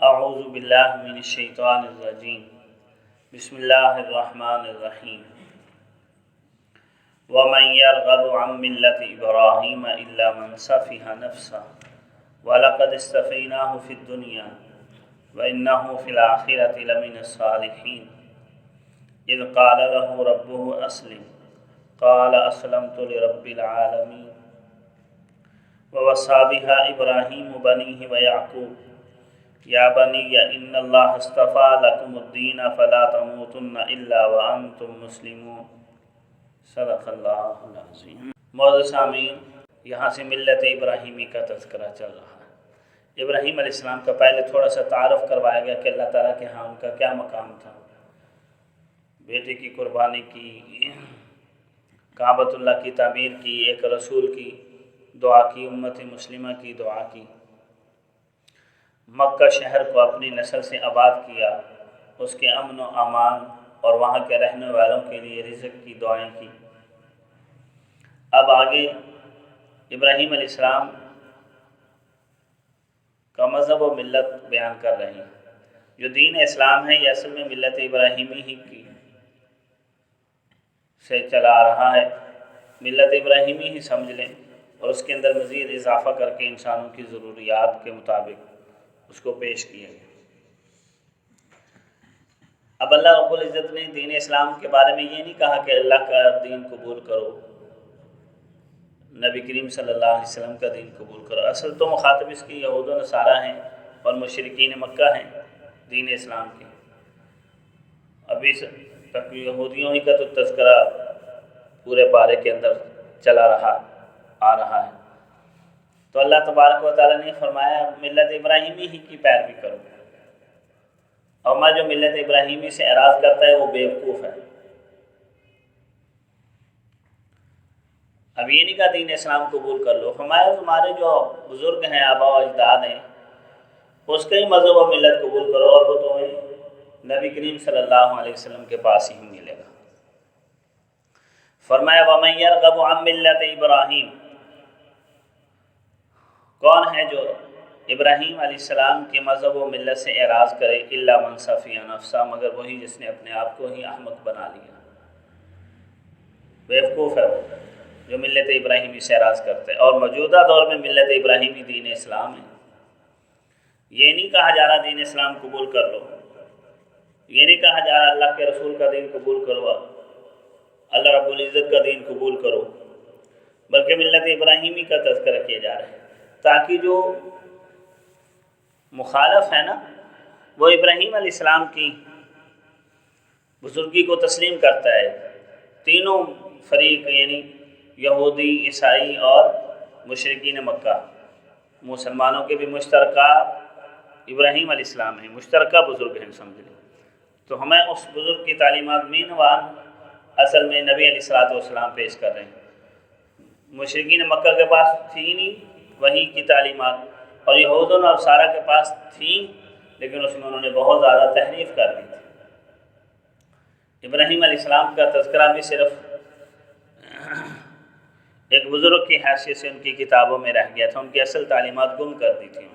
اعوذ باللہ من الشیطان الرجیم بسم اللہ الرحمن الرحیم ومن يرغب عن ملة إبراهيم إلا من سفه نفسه ولقد اصطفيناه في الدنيا وإنه في الآخرة لمن الصالحين إذ قال له ربه أسلم قال أسلمت لرب العالمين ووصى بها إبراهيم بنيه ويعقوب یا بنی ان اللہ اصطفیٰ لکم الدین فلا تموتن الا وانتم مسلمون صدق اللہ العظیم۔ معزز سامعین، یہاں سے ملت ابراہیمی کا تذکرہ چل رہا ہے۔ ابراہیم علیہ السلام کا پہلے تھوڑا سا تعارف کروایا گیا کہ اللہ تعالیٰ کے ہاں ان کا کیا مقام تھا، بیٹے کی قربانی کی، کعبۃ اللہ کی تعمیر کی، ایک رسول کی دعا کی، امت مسلمہ کی دعا کی، مکہ شہر کو اپنی نسل سے آباد کیا، اس کے امن و امان اور وہاں کے رہنے والوں کے لیے رزق کی دعائیں کی۔ اب آگے ابراہیم علیہ السلام کا مذہب و ملت بیان کر رہے ہیں۔ جو دین اسلام ہے یہ اصل میں ملت ابراہیمی ہی کی سے چلا آ رہا ہے، ملت ابراہیمی ہی سمجھ لیں، اور اس کے اندر مزید اضافہ کر کے انسانوں کی ضروریات کے مطابق اس کو پیش کیا گیا۔ اب اللہ رب العزت نے دین اسلام کے بارے میں یہ نہیں کہا کہ اللہ کا دین قبول کرو، نبی کریم صلی اللہ علیہ وسلم کا دین قبول کرو۔ اصل تو مخاطب اس کی یہود و نصارہ ہیں اور مشرکین مکہ ہیں دین اسلام کے۔ ابھی تک یہودیوں ہی کا تو تذکرہ پورے پارے کے اندر چلا آ رہا ہے، تو اللہ تبارک و تعالیٰ نے فرمایا ملت ابراہیمی ہی کی پیروی کرو، اور میں جو ملت ابراہیمی سے اعراض کرتا ہے وہ بیوقوف ہے۔ اب یہ نہیں کہا دین اسلام قبول کر لو، ہمارے جو بزرگ ہیں، آبا و اجداد ہیں، اس کا ہی مذہب و ملت قبول کرو، اور وہ تمہیں نبی کریم صلی اللہ علیہ وسلم کے پاس ہی ملے گا۔ فرمایا وَمَن يَرْغَبُ عَن مِّلَّةِ إِبْرَاهِيمَ، کون ہے جو ابراہیم علیہ السلام کے مذہب و ملت سے اعراض کرے، الا من سفیہ نفسہ، مگر وہی جس نے اپنے آپ کو ہی احمق بنا لیا، بیوقوف ہے وہ جو ملت ابراہیمی سے اعراض کرتا ہے۔ اور موجودہ دور میں ملت ابراہیمی دین اسلام ہے۔ یہ نہیں کہا جا رہا دین اسلام قبول کر لو، یہ نہیں کہا جا رہا اللہ کے رسول کا دین قبول کرو، اللہ رب العزت کا دین قبول کرو، بلکہ ملت ابراہیمی کا تذکرہ کیا جا رہا ہے، تاکہ جو مخالف ہے نا وہ ابراہیم علیہ السلام کی بزرگی کو تسلیم کرتا ہے۔ تینوں فریق یعنی یہودی، عیسائی اور مشرکین مکہ، مسلمانوں کے بھی مشترکہ ابراہیم علیہ السلام ہیں، مشترکہ بزرگ ہیں سمجھ لیں، تو ہمیں اس بزرگ کی تعلیمات مینوان اصل میں نبی علیہ السلام پیش کر رہے ہیں۔ مشرکین مکہ کے پاس تھی نہیں وحی کی تعلیمات، اور یہود و نصارہ کے پاس تھیں، لیکن اس میں انہوں نے بہت زیادہ تحریف کر دی تھی۔ ابراہیم علیہ السلام کا تذکرہ بھی صرف ایک بزرگ کی حیثیت سے ان کی کتابوں میں رہ گیا تھا، ان کی اصل تعلیمات گم کر دی تھی۔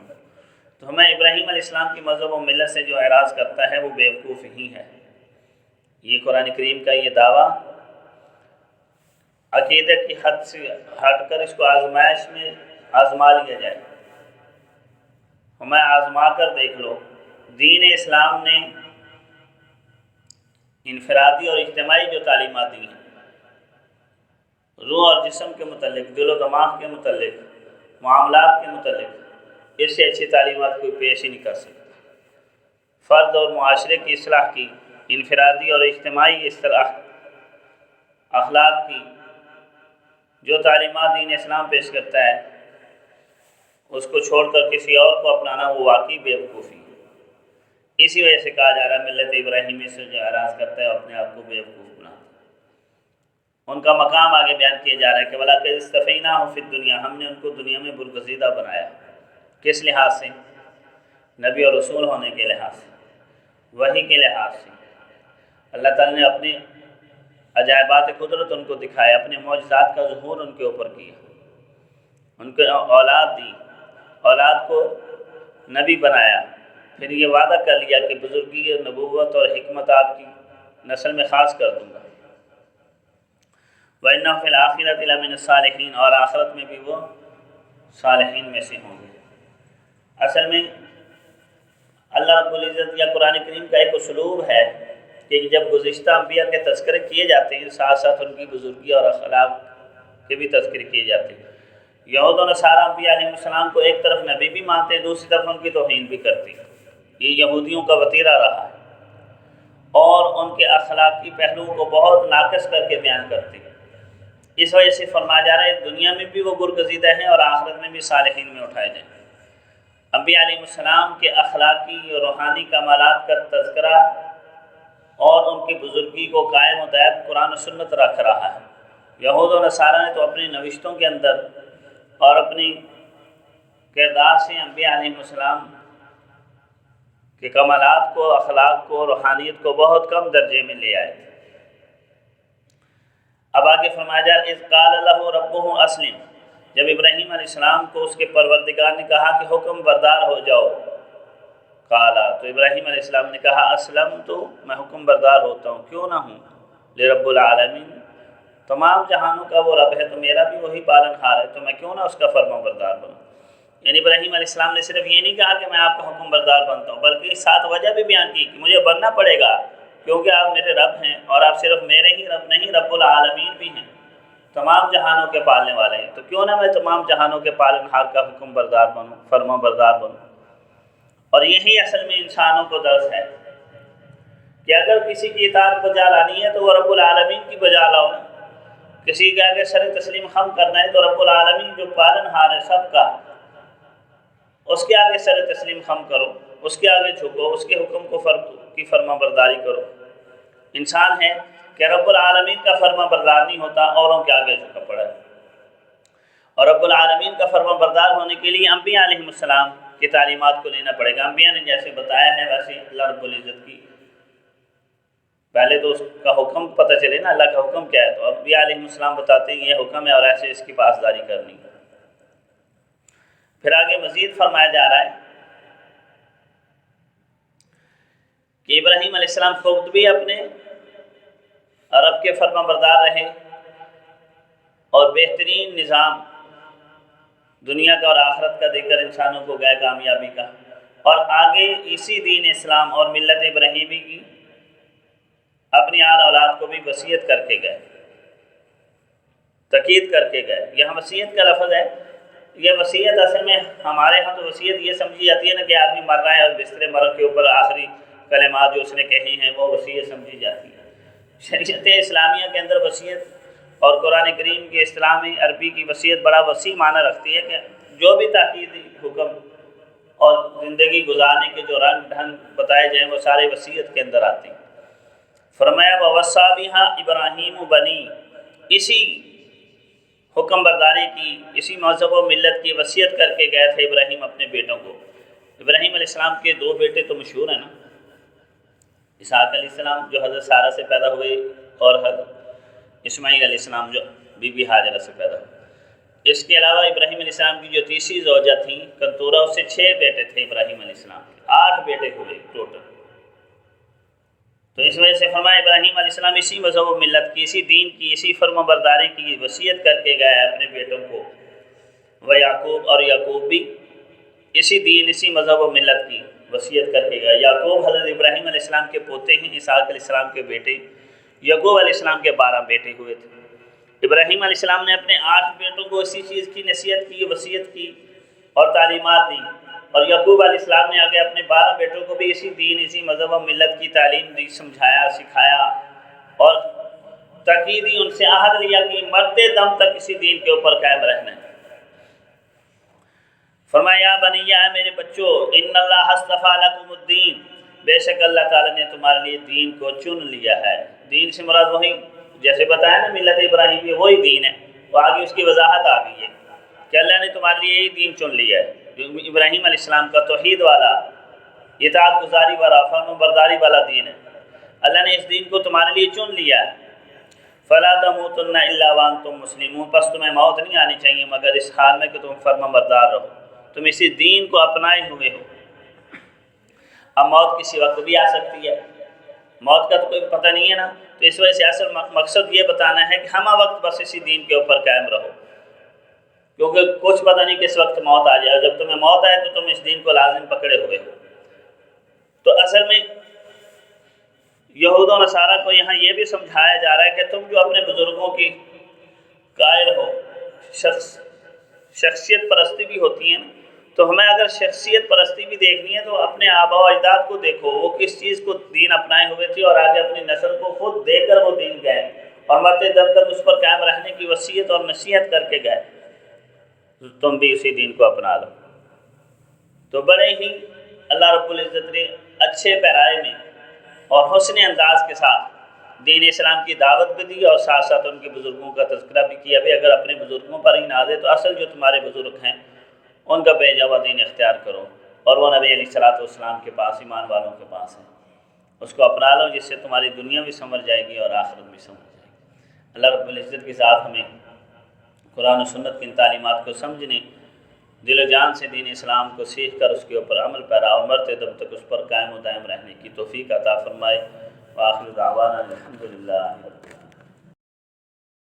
تو ہمیں ابراہیم علیہ السلام کی مذہب و ملت سے جو اعراض کرتا ہے وہ بیوقوف ہی ہے۔ یہ قرآن کریم کا یہ دعویٰ عقیدہ کی حد سے ہٹ کر اس کو آزمائش میں آزما لیا جائے، ہمیں آزما کر دیکھ لو۔ دین اسلام نے انفرادی اور اجتماعی جو تعلیمات دی ہیں، روح اور جسم کے متعلق، دل و دماغ کے متعلق، معاملات کے متعلق، اس سے اچھی تعلیمات کوئی پیش ہی نہیں کر سکتا۔ فرد اور معاشرے کی اصلاح کی، انفرادی اور اجتماعی اصلاح، اخلاق کی جو تعلیمات دین اسلام پیش کرتا ہے، اس کو چھوڑ کر کسی اور کو اپنانا وہ واقعی بیوقوفی ہے۔ اسی وجہ سے کہا جا رہا ہے ملت ابراہیمی سے جو اعراض کرتا ہے اپنے آپ کو بیوقوف بناتا ہے۔ ان کا مقام آگے بیان کیا جا رہا ہے کہ وَلَقَدِ اصْطَفَيْنَاهُ فِي الدُّنْيَا، ہم نے ان کو دنیا میں برگزیدہ بنایا۔ کس لحاظ سے؟ نبی اور رسول ہونے کے لحاظ سے، وحی کے لحاظ سے۔ اللہ تعالیٰ نے اپنے عجائبات قدرت ان کو دکھایا، اپنے معجزات کا ظہور ان کے اوپر کیا، ان کو اولاد دی، اولاد کو نبی بنایا، پھر یہ وعدہ کر لیا کہ بزرگی نبوت اور حکمت آپ کی نسل میں خاص کر دوں گا۔ وَإِنَّهُ فِي الْآخِرَةِ لَمِنَ الصَّالِحِينَ، اور آخرت میں بھی وہ صالحین میں سے ہوں گے۔ اصل میں اللہ رب العزت یا قرآن کریم کا ایک اسلوب ہے کہ جب گزشتہ انبیاء کے تذکرے کیے جاتے ہیں ساتھ ساتھ ان کی بزرگی اور اخلاق کے بھی تذکرے کیے جاتے ہیں۔ یہود و نصارہ انبیاء علیہ السلام کو ایک طرف نبی بھی مانتے ہیں، دوسری طرف ان کی توہین بھی کرتے ہیں۔ یہ یہودیوں کا وتیرہ رہا ہے اور ان کے اخلاقی پہلوؤں کو بہت ناقص کر کے بیان کرتے ہیں۔ اس وجہ سے فرمایا جا رہا ہے دنیا میں بھی وہ برگزیدہ ہیں اور آخرت میں بھی صالحین میں اٹھائے جائیں۔ انبیاء علیہ السلام کے اخلاقی اور روحانی کمالات کا تذکرہ اور ان کی بزرگی کو قائم و دائم قرآن و سنت رکھ رہا ہے۔ یہود و نصارہ نے تو اپنی نوشتوں کے اندر اور اپنی کردار سے انبیاء علیہ السلام کے کمالات کو، اخلاق کو، روحانیت کو بہت کم درجے میں لے آئے۔ اب آگے فرمایا جا اذ قال له ربه اسلم، جب ابراہیم علیہ السلام کو اس کے پروردگار نے کہا کہ حکم بردار ہو جاؤ، قالا، تو ابراہیم علیہ السلام نے کہا اسلم، تو میں حکم بردار ہوتا ہوں، کیوں نہ ہوں، لرب العالمین، تمام جہانوں کا وہ رب ہے تو میرا بھی وہی پالن ہار ہے، تو میں کیوں نہ اس کا فرما بردار بنوں۔ یعنی ابراہیم علیہ السلام نے صرف یہ نہیں کہا کہ میں آپ کا حکم بردار بنتا ہوں، بلکہ ساتھ وجہ بھی بیان کی کہ مجھے بننا پڑے گا کیونکہ آپ میرے رب ہیں، اور آپ صرف میرے ہی رب نہیں، رب العالمین بھی ہیں، تمام جہانوں کے پالنے والے ہیں، تو کیوں نہ میں تمام جہانوں کے پالن ہار کا حکم بردار بنوں، فرما بردار بنوں۔ اور یہی اصل میں انسانوں کو درس ہے کہ اگر کسی کی اطاعت بجا لانی ہے تو وہ رب العالمین کی بجا لاؤ نا۔ کسی کے آگے سر تسلیم خم کرنا ہے تو رب العالمین جو پالن ہار ہے سب کا، اس کے آگے سر تسلیم خم کرو، اس کے آگے جھکو، اس کے حکم کو کی فرما برداری کرو۔ انسان ہے کہ رب العالمین کا فرما بردار نہیں ہوتا، اوروں کے آگے جھکا پڑا ہے۔ اور رب العالمین کا فرما بردار ہونے کے لیے انبیاء علیہ السلام کی تعلیمات کو لینا پڑے گا۔ انبیاء نے جیسے بتایا ہے ویسے اللہ رب العزت کی پہلے تو اس کا حکم پتہ چلے نا، اللہ کا حکم کیا ہے، تو انبیاء علیہ السلام بتاتے ہیں یہ حکم ہے اور ایسے اس کی پاسداری کرنی ہے۔ پھر آگے مزید فرمایا جا رہا ہے کہ ابراہیم علیہ السلام خود بھی اپنے رب کے فرما بردار رہے اور بہترین نظام دنیا کا اور آخرت کا دے کر انسانوں کو گئے کامیابی کا، اور آگے اسی دین اسلام اور ملت ابراہیمی کی اپنی آل اولاد کو بھی وصیت کر کے گئے، تاکید کر کے گئے۔ یہاں وصیت کا لفظ ہے، یہ وصیت اصل میں ہمارے ہاں تو وصیت یہ سمجھی جاتی ہے نا کہ آدمی مر رہا ہے اور بستر مرگ کے اوپر آخری کلمات جو اس نے کہی ہیں وہ وصیت سمجھی جاتی ہے۔ شریعت اسلامیہ کے اندر وصیت اور قرآن کریم کے اصطلاح میں عربی کی وصیت بڑا وسیع معنی رکھتی ہے کہ جو بھی تاکیدی حکم اور زندگی گزارنے کے جو رنگ ڈھنگ بتائے جائیں وہ سارے وصیت کے اندر آتے ہیں۔ فرمایا ووصّى بها ابراہیم بنی، اسی حکم برداری کی، اسی مذہب و ملت کی وصیت کر کے گئے تھے ابراہیم اپنے بیٹوں کو۔ ابراہیم علیہ السلام کے دو بیٹے تو مشہور ہیں نا، اسحاق علیہ السلام جو حضرت سارہ سے پیدا ہوئے اور حضرت اسماعیل علیہ السلام جو بی بی ہاجرہ سے پیدا ہوئے۔ اس کے علاوہ ابراہیم علیہ السلام کی جو تیسری زوجہ تھیں کنتورہ، اس سے 6 بیٹے تھے ابراہیم علیہ السلام کے، 8 بیٹے ہوئے ٹوٹل۔ تو اس وجہ سے فرمایا ابراہیم علیہ السلام اسی مذہب و ملت کی، اسی دین کی، اسی فرما برداری کی وصیت کر کے گئے اپنے بیٹوں کو۔ و یعقوب، اور یعقوب بھی اسی دین، اسی مذہب و ملت کی وصیت کر کے گئے۔ یعقوب حضرت ابراہیم علیہ السلام کے پوتے ہیں، اسحاق علیہ السلام کے بیٹے۔ یعقوب علیہ السلام کے 12 بیٹے ہوئے تھے۔ ابراہیم علیہ السلام نے اپنے 8 بیٹوں کو اسی چیز کی نصیحت کی، وصیت کی اور تعلیمات دی، اور یعقوب علیہ السلام نے آگے اپنے 12 بیٹوں کو بھی اسی دین، اسی مذہب و ملت کی تعلیم دی، سمجھایا، سکھایا، اور تاکیدی ان سے عہد لیا کہ مرتے دم تک اسی دین کے اوپر قائم رہنا ہے۔ فرمایا بنیا، میرے بچوں، ان اللہ اصطفیٰ لکم الدین، بے شک اللہ تعالیٰ نے تمہارے لیے دین کو چن لیا ہے۔ دین سے مراد وہی جیسے بتایا نا ملت ابراہیمی وہی دین ہے، تو آگے اس کی وضاحت آ گئی ہے کہ اللہ نے تمہارے لیے یہی دین چن لیا ہے جو ابراہیم علیہ السلام کا توحید والا، اطاعت گزاری والا، فرم برداری والا دین ہے۔ اللہ نے اس دین کو تمہارے لیے چن لیا ہے۔ فلا تموتن الا وانتم مسلمون، پس تمہیں موت نہیں آنی چاہیے مگر اس حال میں کہ تم فرما بردار رہو، تم اسی دین کو اپنائے ہوئے ہو۔ اب موت کسی وقت بھی آ سکتی ہے، موت کا تو کوئی پتہ نہیں ہے نا، تو اس وجہ سے اصل مقصد یہ بتانا ہے کہ ہمہ وقت بس اسی دین کے اوپر قائم رہو، کیونکہ کچھ پتہ نہیں کس وقت موت آ جائے، جب تمہیں موت آئے تو تم اس دین کو لازم پکڑے ہوئے ہو۔ تو اصل میں یہود و نصارہ کو یہاں یہ بھی سمجھایا جا رہا ہے کہ تم جو اپنے بزرگوں کی قائل ہو، شخصیت پرستی بھی ہوتی ہے نا، تو ہمیں اگر شخصیت پرستی بھی دیکھنی ہے تو اپنے آباء و اجداد کو دیکھو، وہ کس چیز کو دین اپنائے ہوئے تھے اور آگے اپنی نسل کو خود دے کر وہ دین گئے اور مرتے دم تک اس پر قائم رہنے کی وصیت اور نصیحت کر کے گئے، تم بھی اسی دین کو اپنا لو۔ تو بڑے ہی اللہ رب العزت نے اچھے پیرائے میں اور حسن انداز کے ساتھ دین اسلام کی دعوت بھی دی اور ساتھ ساتھ ان کے بزرگوں کا تذکرہ بھی کیا۔ بھی اگر اپنے بزرگوں پر ہی نازے تو اصل جو تمہارے بزرگ ہیں ان کا بے جوا دین اختیار کرو، اور وہ نبی علیہ السلام کے پاس، ایمان والوں کے پاس ہے، اس کو اپنا لو، جس سے تمہاری دنیا بھی سنور جائے گی اور آخرت بھی سنور جائے گی۔ اللہ رب العزت کے ساتھ ہمیں قرآن و سنت کی ان تعلیمات کو سمجھنے، دل و جان سے دین اسلام کو سیکھ کر اس کے اوپر عمل پیرا اور مرتے دم تک اس پر قائم و دائم رہنے کی توفیق عطا فرمائے۔ وآخر دعوانا الحمدللہ۔